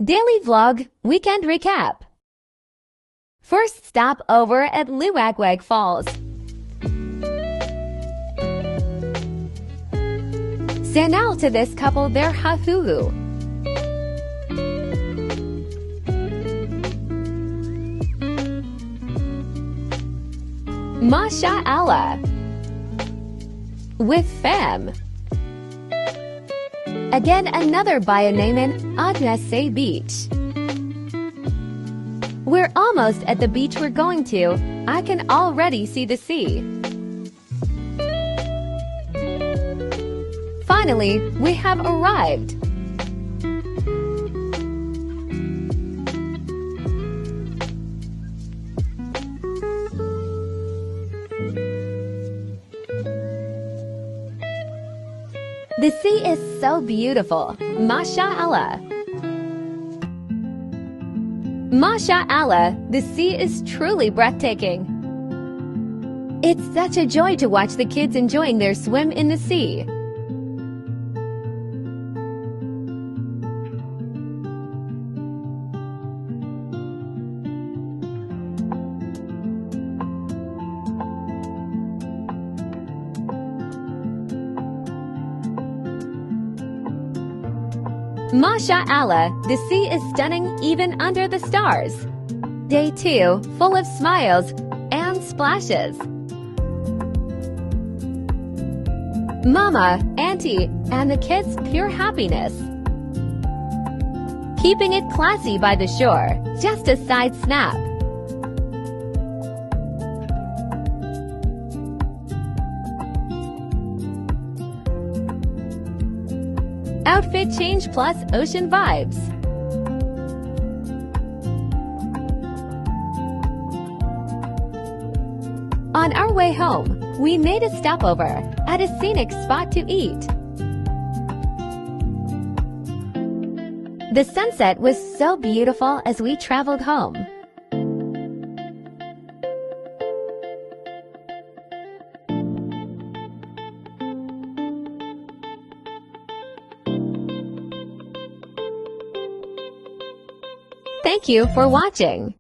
Daily Vlog Weekend Recap. First stop over at Luwagwag Falls. Say now to this couple their hahulu. Masha Allah with fam. Again, another Bayaneman Adnase Beach. We're almost at the beach we're going to. I can already see the sea. Finally, we have arrived. The sea is so beautiful. Masha Allah. Masha Allah, the sea is truly breathtaking. It's such a joy to watch the kids enjoying their swim in the sea. Masha Allah, the sea is stunning even under the stars. Day 2, full of smiles and splashes. Mama, Auntie, and the kids' pure happiness. Keeping it classy by the shore, just a side snap. Outfit change plus ocean vibes. On our way home, we made a stopover at a scenic spot to eat. The sunset was so beautiful as we traveled home. Thank you for watching.